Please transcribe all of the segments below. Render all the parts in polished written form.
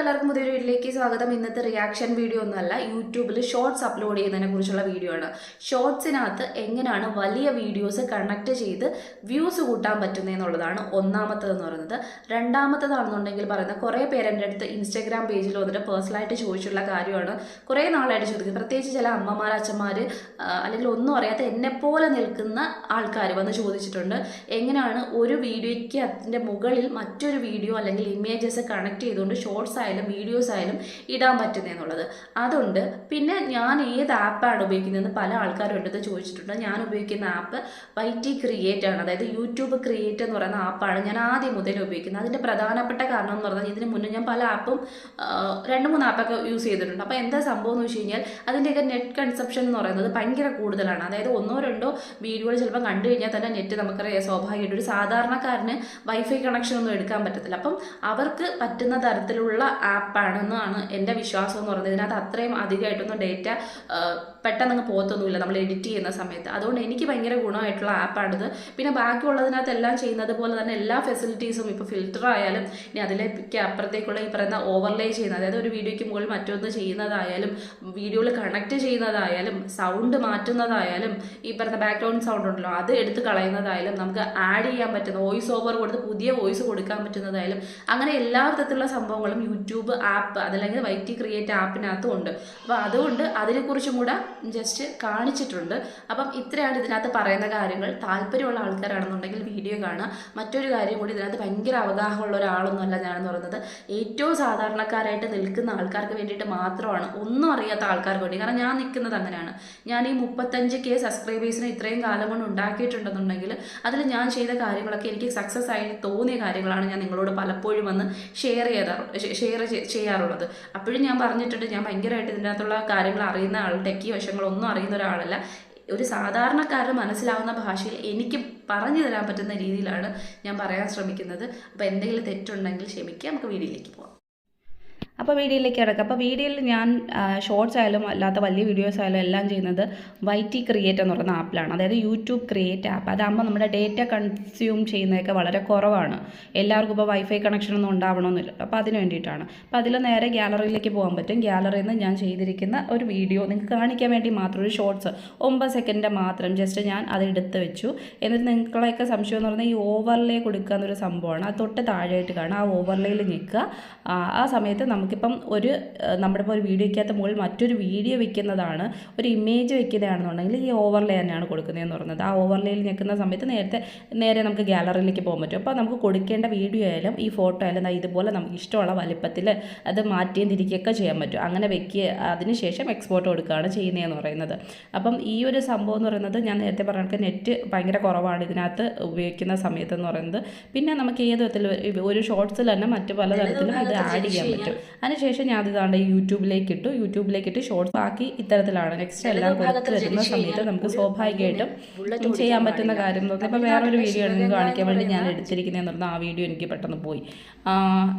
എല്ലാവർക്കും പുതിയൊരു വീഡിയോയിലേക്ക് സ്വാഗതം. ഇന്നത്തെ റിയാക്ഷൻ വീഡിയോ ഒന്നുമല്ല, യൂട്യൂബിൽ ഷോർട്സ് അപ്ലോഡ് ചെയ്യുന്നതിനെ കുറിച്ചുള്ള വീഡിയോ ആണ്. ഷോർട്സിനകത്ത് എങ്ങനെയാണ് വലിയ വീഡിയോസ് കണക്ട് ചെയ്ത് വ്യൂസ് കൂട്ടാൻ പറ്റുന്നതെന്നുള്ളതാണ് ഒന്നാമത്തതെന്ന് പറയുന്നത്. രണ്ടാമത്തതാണെന്നുണ്ടെങ്കിൽ പറയുന്നത് കുറേ പേര് എൻ്റെ അടുത്ത് ഇൻസ്റ്റാഗ്രാം പേജിൽ വന്നിട്ട് പേഴ്സണലായിട്ട് ചോദിച്ചിട്ടുള്ള കാര്യമാണ്. കുറേ നാളായിട്ട് ചോദിക്കുന്നത്, പ്രത്യേകിച്ച് ചില അമ്മമാർ, അച്ഛന്മാർ അല്ലെങ്കിൽ ഒന്നും അറിയാത്ത എന്നെപ്പോലെ നിൽക്കുന്ന ആൾക്കാർ വന്ന് ചോദിച്ചിട്ടുണ്ട്, എങ്ങനെയാണ് ഒരു വീഡിയോയ്ക്ക് അതിൻ്റെ മുകളിൽ മറ്റൊരു വീഡിയോ അല്ലെങ്കിൽ ഇമേജസ് കണക്ട് ചെയ്തുകൊണ്ട് ഷോർട്സ് ആയാലും വീഡിയോസ് ആയാലും ഇടാൻ പറ്റുന്നതെന്നുള്ളത്. അതുണ്ട്. പിന്നെ ഞാൻ ഏത് ആപ്പാണ് ഉപയോഗിക്കുന്നതെന്ന് പല ആൾക്കാരും എടുത്ത് ചോദിച്ചിട്ടുണ്ട്. ഞാൻ ഉപയോഗിക്കുന്ന ആപ്പ് YT ക്രിയേറ്റ് ആണ്, അതായത് യൂട്യൂബ് ക്രിയേറ്റ് എന്ന് പറയുന്ന ആപ്പാണ് ഞാൻ ആദ്യം മുതൽ ഉപയോഗിക്കുന്നത്. അതിൻ്റെ പ്രധാനപ്പെട്ട കാരണം എന്ന് പറഞ്ഞാൽ ഇതിന് മുന്നേ ഞാൻ പല ആപ്പും 2-3 ആപ്പൊക്കെ യൂസ് ചെയ്തിട്ടുണ്ട്. അപ്പോൾ എന്താ സംഭവം എന്ന് വെച്ച് കഴിഞ്ഞാൽ അതിൻ്റെയൊക്കെ നെറ്റ് കൺസപ്ഷൻ എന്ന് പറയുന്നത് ഭയങ്കര കൂടുതലാണ്. അതായത് 1-2 വീഡിയോകൾ ചിലപ്പോൾ കണ്ടു കഴിഞ്ഞാൽ തന്നെ നെറ്റ് നമുക്കറിയാം, സ്വാഭാവികമായിട്ട് ഒരു സാധാരണക്കാരന് വൈഫൈ കണക്ഷൻ ഒന്നും എടുക്കാൻ പറ്റത്തില്ല. അപ്പം അവർക്ക് പറ്റുന്ന തരത്തിലുള്ള ആപ്പാണെന്നാണ് എൻ്റെ വിശ്വാസം എന്ന് പറയുന്നത്. ഇതിനകത്ത് അത്രയും അധികമായിട്ടൊന്നും ഡേറ്റ പെട്ടെന്ന് പോകത്തൊന്നുമില്ല നമ്മൾ എഡിറ്റ് ചെയ്യുന്ന സമയത്ത്. അതുകൊണ്ട് എനിക്ക് ഭയങ്കര ഗുണമായിട്ടുള്ള ആപ്പാണിത്. പിന്നെ ബാക്കിയുള്ളതിനകത്ത് എല്ലാം ചെയ്യുന്നത് പോലെ തന്നെ എല്ലാ ഫെസിലിറ്റീസും, ഇപ്പോൾ ഫിൽറ്റർ ആയാലും ഇനി അതിലേക്ക് അപ്പുറത്തേക്കുള്ള ഈ പറയുന്ന ഓവർലേ ചെയ്യുന്നത്, അതായത് ഒരു വീഡിയോയ്ക്ക് മുകളിൽ മറ്റൊന്ന് ചെയ്യുന്നതായാലും വീഡിയോയിൽ കണക്ട് ചെയ്യുന്നതായാലും സൗണ്ട് മാറ്റുന്നതായാലും ഈ പറയുന്ന ബാക്ക്ഗ്രൗണ്ട് സൗണ്ട് ഉണ്ടല്ലോ അത് എടുത്ത് കളയുന്നതായാലും നമുക്ക് ആഡ് ചെയ്യാൻ പറ്റുന്ന വോയിസ് ഓവർ കൊടുത്ത് പുതിയ വോയിസ് കൊടുക്കാൻ പറ്റുന്നതായാലും അങ്ങനെ എല്ലാ വിധത്തിലുള്ള സംഭവങ്ങളും യൂട്യൂബ് ആപ്പ് അതല്ലെങ്കിൽ YT ക്രിയേറ്റ് ആപ്പിനകത്തും ഉണ്ട്. അപ്പോൾ അതുകൊണ്ട് അതിനെക്കുറിച്ചും കൂടെ ജസ്റ്റ് കാണിച്ചിട്ടുണ്ട്. അപ്പം ഇത്രയാണ് ഇതിനകത്ത് പറയുന്ന കാര്യങ്ങൾ. താല്പര്യമുള്ള ആൾക്കാരാണെന്നുണ്ടെങ്കിൽ വീഡിയോ കാണുക. മറ്റൊരു കാര്യം കൂടി, ഇതിനകത്ത് ഭയങ്കര അവഗാഹമുള്ള ഒരാളൊന്നുമല്ല ഞാനെന്ന് പറയുന്നത്. ഏറ്റവും സാധാരണക്കാരായിട്ട് നിൽക്കുന്ന ആൾക്കാർക്ക് വേണ്ടിയിട്ട് മാത്രമാണ്, ഒന്നും അറിയാത്ത ആൾക്കാർക്ക് വേണ്ടി. കാരണം ഞാൻ നിൽക്കുന്നത് അങ്ങനെയാണ്. ഞാൻ ഈ 35K സബ്സ്ക്രൈബേഴ്സിന് ഇത്രയും കാലം കൊണ്ട് ഉണ്ടാക്കിയിട്ടുണ്ടെന്നുണ്ടെങ്കിൽ അതിൽ ഞാൻ ചെയ്ത കാര്യങ്ങളൊക്കെ എനിക്ക് സക്സസ് ആയി തോന്നിയ കാര്യങ്ങളാണ് ഞാൻ നിങ്ങളോട് പലപ്പോഴും വന്ന് ഷെയർ ചെയ്യാറുള്ളത്. അപ്പോഴും ഞാൻ പറഞ്ഞിട്ടുണ്ട്, ഞാൻ ഭയങ്കരമായിട്ട് ഇതിൻ്റെ അകത്തുള്ള കാര്യങ്ങൾ അറിയുന്ന ആൾ, ടെക്കി വശങ്ങളൊന്നും അറിയുന്ന ഒരാളല്ല. ഒരു സാധാരണക്കാരന് മനസ്സിലാവുന്ന ഭാഷയിൽ എനിക്ക് പറഞ്ഞു തരാൻ പറ്റുന്ന രീതിയിലാണ് ഞാൻ പറയാൻ ശ്രമിക്കുന്നത്. അപ്പോൾ എന്തെങ്കിലും തെറ്റുണ്ടെങ്കിൽ ക്ഷമിക്കുക. നമുക്ക് വീഡിയോയിലേക്ക് പോകാം. അപ്പോൾ വീഡിയോയിലേക്ക് കിടക്കാം. അപ്പോൾ വീഡിയോയിൽ ഞാൻ ഷോർട്സ് ആയാലും അല്ലാത്ത വലിയ വീഡിയോസ് ആയാലും എല്ലാം ചെയ്യുന്നത് YT ക്രിയേറ്റ് എന്ന് പറയുന്ന ആപ്പിലാണ്, അതായത് യൂട്യൂബ് ക്രിയേറ്റ് ആപ്പ്. അതാകുമ്പോൾ നമ്മുടെ ഡേറ്റ കൺസ്യൂം ചെയ്യുന്നതൊക്കെ വളരെ കുറവാണ്. എല്ലാവർക്കും ഇപ്പോൾ വൈഫൈ കണക്ഷനൊന്നും ഉണ്ടാവണമെന്നില്ല. അപ്പോൾ അതിന് വേണ്ടിയിട്ടാണ്. അപ്പോൾ അതിൽ നേരെ ഗ്യാലറിയിലേക്ക് പോകാൻ പറ്റും. ഗ്യാലറിയിൽ നിന്ന് ഞാൻ ചെയ്തിരിക്കുന്ന ഒരു വീഡിയോ നിങ്ങൾക്ക് കാണിക്കാൻ വേണ്ടി മാത്രം, ഒരു ഷോർട്സ് 9 സെക്കൻഡ് മാത്രം ജസ്റ്റ് ഞാൻ അത് എടുത്ത് വെച്ചു. എന്നിട്ട് നിങ്ങളെയൊക്കെ സംശയം എന്ന് പറഞ്ഞാൽ ഈ ഓവർലേ കൊടുക്കുക എന്നൊരു സംഭവമാണ്. അത് തൊട്ട് താഴെയായിട്ട് കാണാം. ആ ഓവർലേയിൽ നിൽക്കുക. ആ സമയത്ത് നമുക്കിപ്പം നമ്മുടെ ഇപ്പോൾ ഒരു വീഡിയോയ്ക്കകത്ത് മുകളിൽ മറ്റൊരു വീഡിയോ വെക്കുന്നതാണ്, ഒരു ഇമേജ് വെക്കുന്നതാണെന്നുണ്ടെങ്കിൽ ഈ ഓവർലേ തന്നെയാണ് കൊടുക്കുന്നതെന്ന് പറയുന്നത്. ആ ഓവർലേയിൽ നിൽക്കുന്ന സമയത്ത് നേരെ നമുക്ക് ഗ്യാലറിയിലേക്ക് പോകാൻ പറ്റും. അപ്പോൾ നമുക്ക് കൊടുക്കേണ്ട വീഡിയോ ആയാലും ഈ ഫോട്ടോ ആയാലും ഇതുപോലെ നമുക്ക് ഇഷ്ടമുള്ള വലിപ്പത്തിൽ അത് മാറ്റിയും തിരിക്കുകയൊക്കെ ചെയ്യാൻ പറ്റും. അങ്ങനെ വെക്കുക, അതിനുശേഷം എക്സ്പോർട്ട് കൊടുക്കുകയാണ് ചെയ്യുന്നതെന്ന് പറയുന്നത്. അപ്പം ഈ ഒരു സംഭവം എന്ന് പറയുന്നത് ഞാൻ നേരത്തെ പറഞ്ഞ നെറ്റ് ഭയങ്കര കുറവാണ് ഇതിനകത്ത് ഉപയോഗിക്കുന്ന സമയത്തെന്ന് പറയുന്നത്. പിന്നെ നമുക്ക് ഏത് വിധത്തിൽ ഒരു ഷോർട്സിൽ തന്നെ മറ്റു പല തരത്തിലും ഇത് ആഡ് ചെയ്യാൻ പറ്റും. അതിനുശേഷം ഞാൻ ഇതാണ്ട് യൂട്യൂബിലേക്ക് ഇട്ട് ഷോർട്സ് ആക്കി ഇത്തരത്തിലാണ് നെക്സ്റ്റ് എല്ലാം കൊടുത്ത് വരുന്ന സമയത്ത് നമുക്ക് സ്വാഭാവികമായിട്ടും ചെയ്യാൻ പറ്റുന്ന കാര്യം എന്ന് പറഞ്ഞാൽ, ഇപ്പോൾ വേറൊരു വീഡിയോ നിങ്ങൾക്ക് കാണിക്കാൻ വേണ്ടി ഞാൻ എടുത്തിരിക്കുന്നതെന്ന് പറഞ്ഞാൽ ആ വീഡിയോ എനിക്ക് പെട്ടെന്ന് പോയി.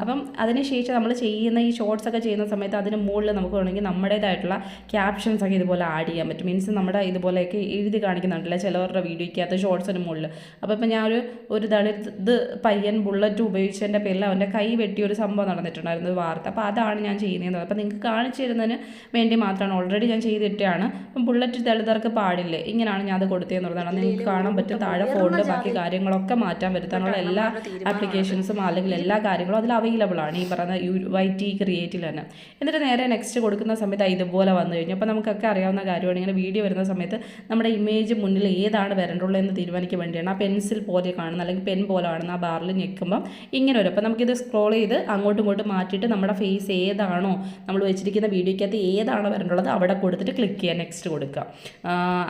അപ്പം അതിനുശേഷം നമ്മൾ ചെയ്യുന്ന ഈ ഷോർട്സ് ഒക്കെ ചെയ്യുന്ന സമയത്ത് അതിന് മുകളിൽ നമുക്ക് വേണമെങ്കിൽ നമ്മുടേതായിട്ടുള്ള ക്യാപ്ഷൻസ് ഒക്കെ ഇതുപോലെ ആഡ് ചെയ്യാൻ പറ്റും. മീൻസ് നമ്മുടെ ഇതുപോലെയൊക്കെ എഴുതി കാണിക്കുന്നുണ്ടല്ലോ ചിലവരുടെ വീഡിയോയ്ക്കകത്ത് ഷോർട്സിന് മുകളിൽ. അപ്പോൾ ഇപ്പം ഞാൻ ഒരു ദളിത് പയ്യൻ ബുള്ളറ്റ് ഉപയോഗിച്ചതിൻ്റെ പേരിൽ അവൻ്റെ കൈ വെട്ടിയ ഒരു സംഭവം നടന്നിട്ടുണ്ടായിരുന്നു, വാർത്ത. അപ്പോൾ അതാണ് ഞാൻ ചെയ്യുന്നത്. അപ്പോൾ നിങ്ങൾക്ക് കാണിച്ചു തരുന്നതിന് വേണ്ടി മാത്രമാണ്. ഓൾറെഡി ഞാൻ ചെയ്തിട്ടാണ്. അപ്പം ബുള്ളറ്റ് ദളിതർക്ക് പാടില്ലേ, ഇങ്ങനെയാണ് ഞാൻ അത് കൊടുത്തതെന്ന് പറഞ്ഞതാണ്. നിങ്ങൾക്ക് കാണാൻ പറ്റും താഴെ ഫോണ്ട് ബാക്കി കാര്യങ്ങളൊക്കെ മാറ്റാൻ വരുത്താനുള്ള എല്ലാ ആപ്ലിക്കേഷൻസും അല്ലെങ്കിൽ എല്ലാ കാര്യങ്ങളും അതിൽ അവൈലബിൾ ആണ് ഈ പറയുന്ന YT ക്രിയേറ്റിൽ തന്നെ. എന്നിട്ട് നേരെ നെക്സ്റ്റ് കൊടുക്കുന്ന സമയത്ത് ഇതുപോലെ വന്നു കഴിഞ്ഞു. അപ്പോൾ നമുക്കൊക്കെ അറിയാവുന്ന കാര്യമാണ്, ഇങ്ങനെ വീഡിയോ വരുന്ന സമയത്ത് നമ്മുടെ ഇമേജ് മുന്നിൽ ഏതാണ് വരേണ്ടുള്ളതെന്ന് തീരുമാനിക്കാൻ വേണ്ടിയാണ് ആ പെൻസിൽ പോലെ കാണുന്ന അല്ലെങ്കിൽ പെൻ പോലെ കാണുന്ന ആ ബാറിൽ ഞെക്കുമ്പം ഇങ്ങനെ വരും. അപ്പോൾ നമുക്കിത് സ്ക്രോൾ ചെയ്ത് അങ്ങോട്ടും ഇങ്ങോട്ടും മാറ്റിയിട്ട് നമ്മുടെ ഫേസ് ഏതാണോ നമ്മൾ വെച്ചിരിക്കുന്ന വീഡിയോയ്ക്കകത്ത് ഏതാണോ വരേണ്ടുള്ളത് അവിടെ കൊടുത്തിട്ട് ക്ലിക്ക് ചെയ്യുക, നെക്സ്റ്റ് കൊടുക്കുക.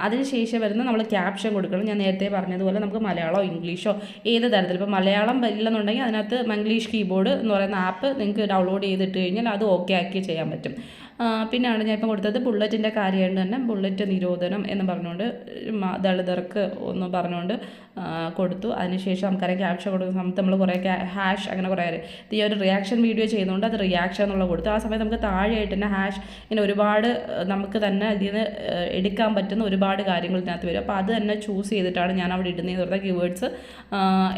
അതിനുശേഷം വരുന്ന നമ്മൾ ക്യാപ്ഷൻ കൊടുക്കണം. ഞാൻ നേരത്തെ പറഞ്ഞതുപോലെ നമുക്ക് മലയാളമോ ഇംഗ്ലീഷോ ഏത് തരത്തിൽ, ഇപ്പോൾ മലയാളം ഇല്ലെന്നുണ്ടെങ്കിൽ അതിനകത്ത് മംഗ്ലീഷ് കീബോർഡ് എന്ന് പറയുന്ന ആപ്പ് നിങ്ങൾക്ക് ഡൗൺലോഡ് ചെയ്തിട്ട് കഴിഞ്ഞാൽ അത് ഓക്കെ ആക്കി ചെയ്യാൻ പറ്റും. പിന്നെയാണ് ഞാൻ ഇപ്പം കൊടുത്തത് ബുള്ളറ്റിൻ്റെ കാര്യമായിട്ട് തന്നെ ബുള്ളറ്റ് നിരോധനം എന്ന് പറഞ്ഞുകൊണ്ട് ദളിതർക്ക് ഒന്ന് പറഞ്ഞുകൊണ്ട് കൊടുത്തു. അതിനുശേഷം നമുക്കറിയാം ക്യാപ്ഷൻ കൊടുക്കുന്ന സമയത്ത് നമ്മൾ കുറേ ഹാഷ് അങ്ങനെ കുറേ ഈ ഒരു റിയാക്ഷൻ വീഡിയോ ചെയ്യുന്നതുകൊണ്ട് അത് റിയാക്ഷൻ എന്നുള്ള കൊടുത്തു. ആ സമയത്ത് നമുക്ക് താഴെയായിട്ട് തന്നെ ഹാഷ് ഇങ്ങനെ ഒരുപാട് നമുക്ക് തന്നെ ഇതിൽ നിന്ന് എടുക്കാൻ പറ്റുന്ന ഒരുപാട് കാര്യങ്ങൾ ഇതിനകത്ത് വരും. അപ്പോൾ അത് തന്നെ ചൂസ് ചെയ്തിട്ടാണ് ഞാൻ അവിടെ ഇടുന്നതെന്ന് പറഞ്ഞാൽ കീവേഡ്സ്.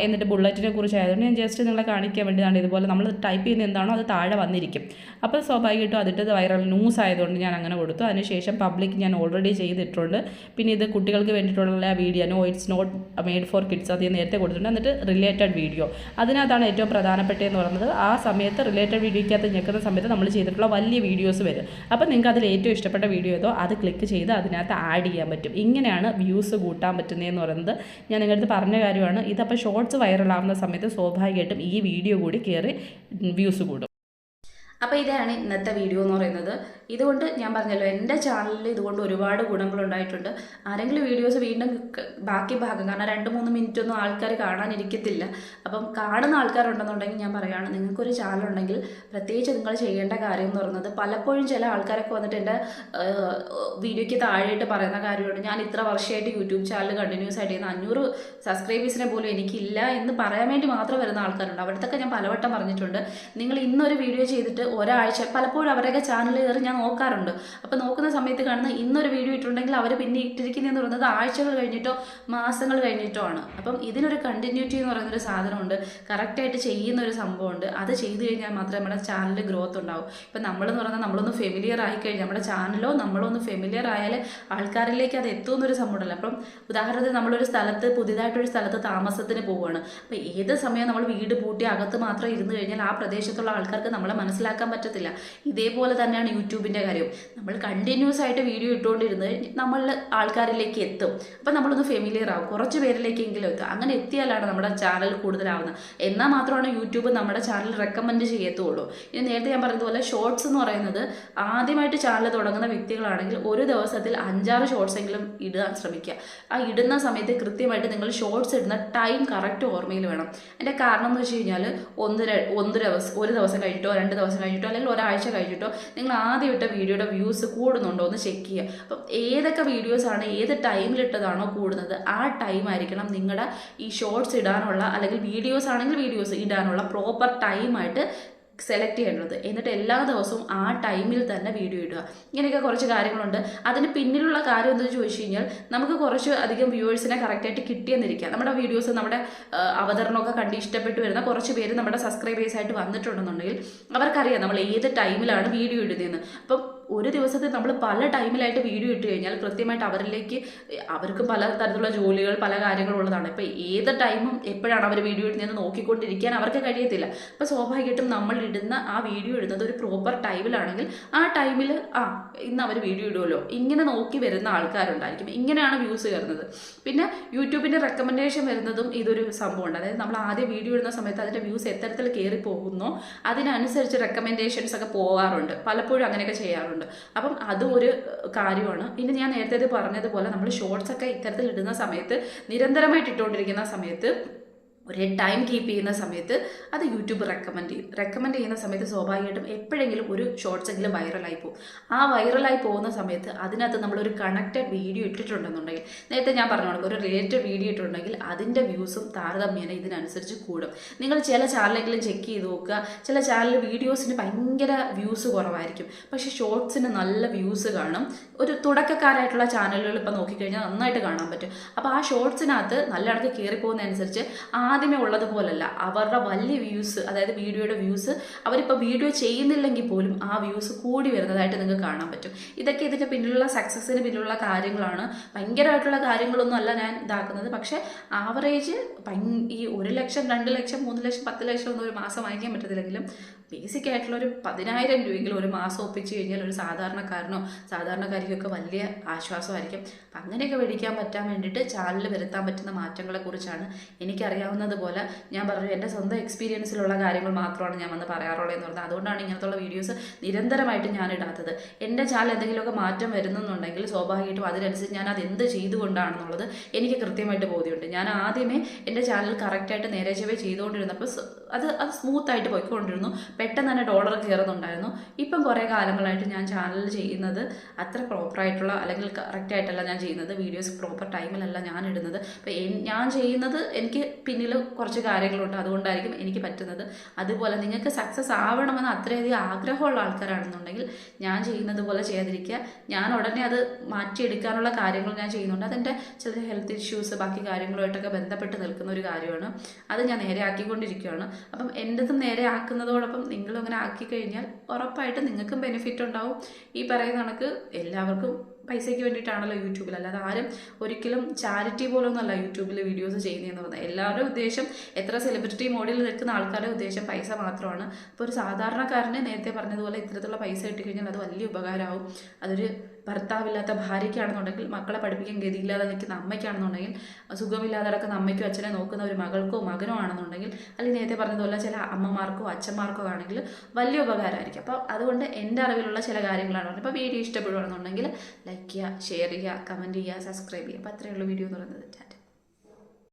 എന്നിട്ട് ബുള്ളറ്റിനെ കുറിച്ച് ആയതുകൊണ്ട് ഞാൻ ജസ്റ്റ് നിങ്ങളെ കാണിക്കാൻ വേണ്ടിയാണ് ഇതുപോലെ നമ്മൾ ടൈപ്പ് ചെയ്യുന്ന എന്താണോ അത് താഴെ വന്നിരിക്കും. അപ്പോൾ സ്വാഭാവികമായിട്ടും അതിട്ട് വൈറൽ ന്യൂസ് ആയതുകൊണ്ട് ഞാൻ അങ്ങനെ കൊടുത്തു. അതിനുശേഷം പബ്ലിക് ഞാൻ ഓൾറെഡി ചെയ്തിട്ടുണ്ട്. പിന്നെ ഇത് കുട്ടികൾക്ക് വേണ്ടിയിട്ടുള്ള video no it's not made for kids അത് നേരത്തെ കൊടുത്തിട്ടുണ്ട്. എന്നിട്ട് റിലേറ്റഡ് വീഡിയോ അതിനകത്താണ് ഏറ്റവും പ്രധാനപ്പെട്ടതെന്ന് പറയുന്നത്. ആ സമയത്ത് റിലേറ്റഡ് വീഡിയോയ്ക്കകത്ത് ഞെക്കുന്ന സമയത്ത് നമ്മൾ ചെയ്തിട്ടുള്ള വലിയ വീഡിയോസ് വരും. അപ്പോൾ നിങ്ങൾക്ക് അതിൽ ഏറ്റവും ഇഷ്ടപ്പെട്ട വീഡിയോ ഏതോ അത് ക്ലിക്ക് ചെയ്ത് അതിനകത്ത് ആഡ് ചെയ്യാൻ പറ്റും. ഇങ്ങനെയാണ് വ്യൂസ് കൂട്ടാൻ പറ്റുന്നതെന്ന് പറയുന്നത് ഞാൻ നിങ്ങളുടെ പറഞ്ഞ കാര്യമാണ്. ഇതപ്പോൾ ഷോർട്സ് വൈറലാവുന്ന സമയത്ത് സ്വാഭാവികമായിട്ടും ഈ വീഡിയോ കൂടി കയറി വ്യൂസ് കൂടും. അപ്പോൾ ഇതാണ് ഇന്നത്തെ വീഡിയോ എന്ന് പറയുന്നത്. ഇതുകൊണ്ട് ഞാൻ പറഞ്ഞല്ലോ എൻ്റെ ചാനലിൽ ഇതുകൊണ്ട് ഒരുപാട് ഗുണങ്ങളുണ്ടായിട്ടുണ്ട്. ആരെങ്കിലും വീഡിയോസ് വീണ്ടും ബാക്കി ഭാഗം കാരണം 2-3 മിനിറ്റൊന്നും ആൾക്കാർ കാണാനിരിക്കത്തില്ല. അപ്പം കാണുന്ന ആൾക്കാരുണ്ടെന്നുണ്ടെങ്കിൽ ഞാൻ പറയുകയാണ്, നിങ്ങൾക്കൊരു ചാനലുണ്ടെങ്കിൽ പ്രത്യേകിച്ച് നിങ്ങൾ ചെയ്യേണ്ട കാര്യം എന്ന് പറയുന്നത് പലപ്പോഴും ചില ആൾക്കാരൊക്കെ വന്നിട്ട് എൻ്റെ വീഡിയോയ്ക്ക് താഴെയായിട്ട് പറയുന്ന കാര്യമുണ്ട്, ഞാൻ ഇത്ര വർഷമായിട്ട് യൂട്യൂബ് ചാനൽ കണ്ടിന്യൂസ് ആയിട്ട് ചെയ്യുന്ന 500 സബ്സ്ക്രൈബേഴ്സിനെ പോലും എനിക്കില്ല എന്ന് പറയാൻ വേണ്ടി മാത്രം വരുന്ന ആൾക്കാരുണ്ട്. അവിടത്തൊക്കെ ഞാൻ പലവട്ടം പറഞ്ഞിട്ടുണ്ട്, നിങ്ങൾ ഇന്നൊരു വീഡിയോ ചെയ്തിട്ട് ഒരാഴ്ച പലപ്പോഴും അവരുടെയൊക്കെ ചാനൽ കയറി ഞാൻ നോക്കാറുണ്ട്. അപ്പോൾ നോക്കുന്ന സമയത്ത് കാണുന്ന ഇന്നൊരു വീഡിയോ ഇട്ടുണ്ടെങ്കിൽ അവർ പിന്നെ ഇട്ടിരിക്കുന്നതെന്ന് പറയുന്നത് ആഴ്ചകൾ കഴിഞ്ഞിട്ടോ മാസങ്ങൾ കഴിഞ്ഞിട്ടോ ആണ്. അപ്പം ഇതിനൊരു കണ്ടിന്യൂറ്റി എന്ന് പറയുന്നൊരു സാധനമുണ്ട്, കറക്റ്റായിട്ട് ചെയ്യുന്ന ഒരു സംഭവമുണ്ട്. അത് ചെയ്തു കഴിഞ്ഞാൽ മാത്രമേ നമ്മുടെ ചാനലിൽ ഗ്രോത്ത് ഉണ്ടാവും. ഇപ്പം നമ്മളെന്ന് പറഞ്ഞാൽ നമ്മളൊന്ന് ഫെമിലിയർ ആയിക്കഴിഞ്ഞാൽ നമ്മുടെ ചാനലോ നമ്മളൊന്ന് ഫെമിലിയർ ആയാൽ ആൾക്കാരിലേക്ക് അത് എത്തുമെന്നൊരു സംഭവമുണ്ടല്ലോ. അപ്പം ഉദാഹരണത്തിന് നമ്മളൊരു സ്ഥലത്ത് പുതിയതായിട്ടൊരു സ്ഥലത്ത് താമസത്തിന് പോവുകയാണ്. അപ്പോൾ ഏത് സമയം നമ്മൾ വീട് പൂട്ടി അകത്ത് മാത്രം ഇരുന്ന് കഴിഞ്ഞാൽ ആ പ്രദേശത്തുള്ള ആൾക്കാർക്ക് നമ്മളെ മനസ്സിലാക്കാൻ പറ്റത്തില്ല. ഇതേപോലെ തന്നെയാണ് യൂട്യൂബിൻ്റെ കാര്യം. നമ്മൾ കണ്ടിന്യൂസ് ആയിട്ട് വീഡിയോ ഇട്ടുകൊണ്ടിരുന്ന് നമ്മൾ ആൾക്കാരിലേക്ക് എത്തും. അപ്പം നമ്മളൊന്ന് ഫെമിലിയർ ആവും, കുറച്ച് പേരിലേക്കെങ്കിലും എത്തും. അങ്ങനെ എത്തിയാലാണ് നമ്മുടെ ചാനൽ കൂടുതലാവുന്നത്. എന്നാൽ മാത്രമാണ് യൂട്യൂബ് നമ്മുടെ ചാനൽ റെക്കമെൻഡ് ചെയ്യത്തുള്ളൂ. ഇനി നേരത്തെ ഞാൻ പറഞ്ഞതുപോലെ ഷോർട്സ് എന്ന് പറയുന്നത് ആദ്യമായിട്ട് ചാനൽ തുടങ്ങുന്ന വ്യക്തികളാണെങ്കിൽ ഒരു ദിവസത്തിൽ 5-6 ഷോർട്സ് എങ്കിലും ഇടാൻ ശ്രമിക്കുക. ആ ഇടുന്ന സമയത്ത് കൃത്യമായിട്ട് നിങ്ങൾ ഷോർട്സ് ഇടുന്ന ടൈം കറക്റ്റ് ഓർമ്മയിൽ വേണം. എൻ്റെ കാരണം എന്ന് വെച്ച് കഴിഞ്ഞാൽ ഒരു ദിവസം കഴിഞ്ഞിട്ടോ 2 ദിവസം കഴിഞ്ഞിട്ടോ അല്ലെങ്കിൽ ഒരാഴ്ച കഴിഞ്ഞിട്ടോ നിങ്ങൾ ആദ്യം ഇട്ട വീഡിയോയുടെ വ്യൂസ് കൂടുന്നുണ്ടോ എന്ന് ചെക്ക് ചെയ്യുക. അപ്പം ഏതൊക്കെ വീഡിയോസാണ് ഏത് ടൈമിലിട്ടതാണോ കൂടുന്നത് ആ ടൈം ആയിരിക്കണം നിങ്ങളുടെ ഈ ഷോർട്സ് ഇടാനുള്ള അല്ലെങ്കിൽ വീഡിയോസ് ആണെങ്കിൽ വീഡിയോസ് ഇടാനുള്ള പ്രോപ്പർ ടൈമായിട്ട് സെലക്ട് ചെയ്യേണ്ടത്. എന്നിട്ട് എല്ലാ ദിവസവും ആ ടൈമിൽ തന്നെ വീഡിയോ ഇടുക. ഇങ്ങനെയൊക്കെ കുറച്ച് കാര്യങ്ങളുണ്ട്. അതിന് പിന്നിലുള്ള കാര്യം എന്താണെന്ന് ചോദിച്ചു കഴിഞ്ഞാൽ നമുക്ക് കുറച്ച് അധികം വ്യൂവേഴ്സിനെ കറക്റ്റായിട്ട് കിട്ടിയെന്നിരിക്കുക. നമ്മുടെ വീഡിയോസ് നമ്മുടെ അവതരണമൊക്കെ കണ്ട് ഇഷ്ടപ്പെട്ട് വരുന്ന കുറച്ച് പേര് നമ്മുടെ സബ്സ്ക്രൈബേഴ്സായിട്ട് വന്നിട്ടുണ്ടെന്നുണ്ടെങ്കിൽ അവർക്കറിയാം നമ്മൾ ഏത് ടൈമിലാണ് വീഡിയോ ഇടുന്നതെന്ന്. അപ്പം ഒരു ദിവസത്തിൽ നമ്മൾ പല ടൈമിലായിട്ട് വീഡിയോ ഇട്ട് കഴിഞ്ഞാൽ കൃത്യമായിട്ട് അവർക്ക് പല തരത്തിലുള്ള ജോലികൾ പല കാര്യങ്ങളും ഉള്ളതാണ്. ഇപ്പോൾ ഏത് ടൈമും എപ്പോഴാണ് അവർ വീഡിയോ ഇടുന്നതെന്ന് നോക്കിക്കൊണ്ടിരിക്കാൻ അവർക്ക് കഴിയത്തില്ല. അപ്പോൾ സ്വാഭാവികമായിട്ടും നമ്മൾ ഇടുന്ന ആ വീഡിയോ ഇടുന്നത് ഒരു പ്രോപ്പർ ടൈമിലാണെങ്കിൽ ആ ടൈമിൽ ഇന്ന് അവർ വീഡിയോ ഇടുമല്ലോ ഇങ്ങനെ നോക്കി വരുന്ന ആൾക്കാരുണ്ടായിരിക്കും. ഇങ്ങനെയാണ് വ്യൂസ് കയറുന്നത്. പിന്നെ യൂട്യൂബിൻ്റെ റെക്കമെൻഡേഷൻ വരുന്നതും ഇതൊരു സംഭവമുണ്ട്. അതായത് നമ്മൾ ആദ്യം വീഡിയോ ഇടുന്ന സമയത്ത് അതിൻ്റെ വ്യൂസ് എത്തരത്തിൽ കയറി പോകുന്നോ അതിനനുസരിച്ച് റെക്കമെൻഡേഷൻസ് ഒക്കെ പോകാറുണ്ട്. പലപ്പോഴും അങ്ങനെയൊക്കെ ചെയ്യാറുണ്ട്. അപ്പം അതും ഒരു കാര്യമാണ്. ഇനി ഞാൻ നേരത്തെ പറഞ്ഞതുപോലെ നമ്മൾ ഷോർട്സ് ഒക്കെ ഇത്തരത്തിൽ ഇടുന്ന സമയത്ത് നിരന്തരമായിട്ട് ഇട്ടുകൊണ്ടിരിക്കുന്ന സമയത്ത് ഒരേ ടൈം കീപ്പ് ചെയ്യുന്ന സമയത്ത് അത് യൂട്യൂബ് റെക്കമെൻഡ് ചെയ്യുന്ന സമയത്ത് സ്വാഭാവികമായിട്ടും എപ്പോഴെങ്കിലും ഒരു ഷോർട്സ് എങ്കിലും വൈറലായി പോകും. ആ വൈറലായി പോകുന്ന സമയത്ത് അതിനകത്ത് നമ്മളൊരു കണക്റ്റഡ് വീഡിയോ ഇട്ടിട്ടുണ്ടെന്നുണ്ടെങ്കിൽ നേരത്തെ ഞാൻ പറഞ്ഞ ഒരു റിലേറ്റഡ് വീഡിയോ ഇട്ടിട്ടുണ്ടെങ്കിൽ അതിൻ്റെ വ്യൂസും താരതമ്യേന ഇതിനനുസരിച്ച് കൂടും. നിങ്ങൾ ചില ചാനലെങ്കിലും ചെക്ക് ചെയ്ത് നോക്കുക. ചില ചാനൽ വീഡിയോസിന് ഭയങ്കര വ്യൂസ് കുറവായിരിക്കും, പക്ഷേ ഷോർട്സിന് നല്ല വ്യൂസ് കാണും. ഒരു തുടക്കക്കാരായിട്ടുള്ള ചാനലുകൾ ഇപ്പോൾ നോക്കിക്കഴിഞ്ഞാൽ നന്നായിട്ട് കാണാൻ പറ്റും. അപ്പോൾ ആ ഷോർട്സിനകത്ത് നല്ല ഇടയ്ക്ക് കയറിപ്പോകുന്നതനുസരിച്ച് ആദ്യമേ ഉള്ളതുപോലല്ല അവരുടെ വലിയ വ്യൂസ്, അതായത് വീഡിയോയുടെ വ്യൂസ് അവരിപ്പോൾ വീഡിയോ ചെയ്യുന്നില്ലെങ്കിൽ പോലും ആ വ്യൂസ് കൂടി വരുന്നതായിട്ട് നിങ്ങൾക്ക് കാണാൻ പറ്റും. ഇതൊക്കെ ഇതിൻ്റെ പിന്നിലുള്ള സക്സസ്സിന് പിന്നിലുള്ള കാര്യങ്ങളാണ്. ഭയങ്കരമായിട്ടുള്ള കാര്യങ്ങളൊന്നും അല്ല ഞാൻ ഇതാക്കുന്നത്. പക്ഷേ ആവറേജ് ഈ 1 ലക്ഷം 2 ലക്ഷം 3 ലക്ഷം 10 ലക്ഷം ഒന്നും ഒരു മാസം വാങ്ങിക്കാൻ പറ്റത്തില്ലെങ്കിലും ബേസിക് ആയിട്ടുള്ള ഒരു 10,000 രൂപയെങ്കിലും ഒരു മാസം ഒപ്പിച്ച് കഴിഞ്ഞാൽ ഒരു സാധാരണക്കാരനോ സാധാരണക്കാരിക്കൊക്കെ വലിയ ആശ്വാസമായിരിക്കും. അപ്പം അങ്ങനെയൊക്കെ മേടിക്കാൻ പറ്റാൻ വേണ്ടിയിട്ട് ചാനലിൽ വരുത്താൻ പറ്റുന്ന മാറ്റങ്ങളെക്കുറിച്ചാണ് എനിക്കറിയാവുന്നതുപോലെ ഞാൻ പറഞ്ഞു. എൻ്റെ സ്വന്തം എക്സ്പീരിയൻസിലുള്ള കാര്യങ്ങൾ മാത്രമാണ് ഞാൻ വന്ന് പറയാറുള്ളത് എന്ന് പറഞ്ഞത്. അതുകൊണ്ടാണ് ഇങ്ങനത്തുള്ള വീഡിയോസ് നിരന്തരമായിട്ട് ഞാൻ ഇടാത്തത്. എൻ്റെ ചാനൽ എന്തെങ്കിലുമൊക്കെ മാറ്റം വരുന്നുണ്ടെങ്കിൽ സ്വാഭാവികമായിട്ടും അതിനനുസരിച്ച് ഞാൻ അത് എന്ത് ചെയ്തുകൊണ്ടാണെന്നുള്ളത് എനിക്ക് കൃത്യമായിട്ട് ബോധ്യമുണ്ട്. ഞാൻ ആദ്യമേ എൻ്റെ ചാനൽ കറക്റ്റായിട്ട് നേരെ ചൊവ്വേ ചെയ്തുകൊണ്ടിരുന്നപ്പോൾ അത് സ്മൂത്തായിട്ട് പോയിക്കൊണ്ടിരുന്നു. പെട്ടെന്ന് തന്നെ ഡോളർ കയറുന്നുണ്ടായിരുന്നു. ഇപ്പം കുറേ കാലങ്ങളായിട്ട് ഞാൻ ചാനലിൽ ചെയ്യുന്നത് അത്ര പ്രോപ്പറായിട്ടുള്ള അല്ലെങ്കിൽ കറക്റ്റായിട്ടല്ല ഞാൻ ചെയ്യുന്നത്. വീഡിയോസ് പ്രോപ്പർ ടൈമിലല്ല ഞാൻ ഇടുന്നത്. അപ്പോൾ ഞാൻ ചെയ്യുന്നത് എനിക്ക് പിന്നിൽ കുറച്ച് കാര്യങ്ങളുണ്ട്, അതുകൊണ്ടായിരിക്കും എനിക്ക് പറ്റുന്നത്. അതുപോലെ നിങ്ങൾക്ക് സക്സസ് ആവണമെന്ന് അത്രയധികം ആഗ്രഹമുള്ള ആൾക്കാരാണെന്നുണ്ടെങ്കിൽ ഞാൻ ചെയ്യുന്നത് പോലെ ചെയ്യാതിരിക്കുക. ഞാൻ ഉടനെ അത് മാറ്റിയെടുക്കാനുള്ള കാര്യങ്ങൾ ഞാൻ ചെയ്യുന്നുണ്ട്. അതെൻ്റെ ചില ഹെൽത്ത് ഇഷ്യൂസ് ബാക്കി കാര്യങ്ങളുമായിട്ടൊക്കെ ബന്ധപ്പെട്ട് നിൽക്കുന്ന ഒരു കാര്യമാണ്. അത് ഞാൻ നേരെ ആക്കിക്കൊണ്ടിരിക്കുകയാണ്. അപ്പം എൻ്റെതും നേരെ ആക്കുന്നതോടൊപ്പം നിങ്ങളും അങ്ങനെ ആക്കി കഴിഞ്ഞാൽ ഉറപ്പായിട്ടും നിങ്ങൾക്കും ബെനിഫിറ്റ് ഉണ്ടാവും. ഈ പറയുന്ന കണക്ക് എല്ലാവർക്കും പൈസയ്ക്ക് വേണ്ടിയിട്ടാണല്ലോ യൂട്യൂബിൽ, അല്ലാതെ ആരും ഒരിക്കലും ചാരിറ്റി പോലൊന്നുമല്ല യൂട്യൂബിൽ വീഡിയോസ് ചെയ്യുന്നതെന്ന് പറഞ്ഞാൽ. എല്ലാവരുടെ ഉദ്ദേശം, എത്ര സെലിബ്രിറ്റി മോഡിൽ നിൽക്കുന്ന ആൾക്കാരുടെ ഉദ്ദേശം പൈസ മാത്രമാണ്. അപ്പോൾ ഒരു സാധാരണക്കാരന് നേരത്തെ പറഞ്ഞതുപോലെ ഇത്തരത്തിലുള്ള പൈസ കിട്ടിക്കഴിഞ്ഞാൽ അത് വലിയ ഉപകാരമാവും. അതൊരു ഭർത്താവില്ലാത്ത ഭാര്യയ്ക്കാണെന്നുണ്ടെങ്കിൽ, മക്കളെ പഠിപ്പിക്കാൻ ഗതിയില്ലാതെ നിൽക്കുന്ന അമ്മയ്ക്കാണെന്നുണ്ടെങ്കിൽ, സുഖമില്ലാതെ നടക്കുന്ന അമ്മയ്ക്കോ അച്ഛനെ നോക്കുന്ന ഒരു മകൾക്കോ മകനോ ആണെന്നുണ്ടെങ്കിൽ, അല്ലെങ്കിൽ നേരത്തെ പറഞ്ഞതുപോലെ ചില അമ്മമാർക്കോ അച്ഛന്മാർക്കോ ആണെങ്കിൽ വലിയ ഉപകാരമായിരിക്കും. അപ്പോൾ അതുകൊണ്ട് എൻ്റെ അറിവിലുള്ള ചില കാര്യങ്ങളാണ് പറഞ്ഞത്. അപ്പോൾ വീഡിയോ ഇഷ്ടപ്പെടുകയാണെന്നുണ്ടെങ്കിൽ ലൈക്ക് ചെയ്യുക, ഷെയർ ചെയ്യുക, കമൻറ്റ് ചെയ്യുക, സബ്സ്ക്രൈബ് ചെയ്യുക. അപ്പോൾ അത്രയുള്ള വീഡിയോ എന്ന് പറയുന്നത്.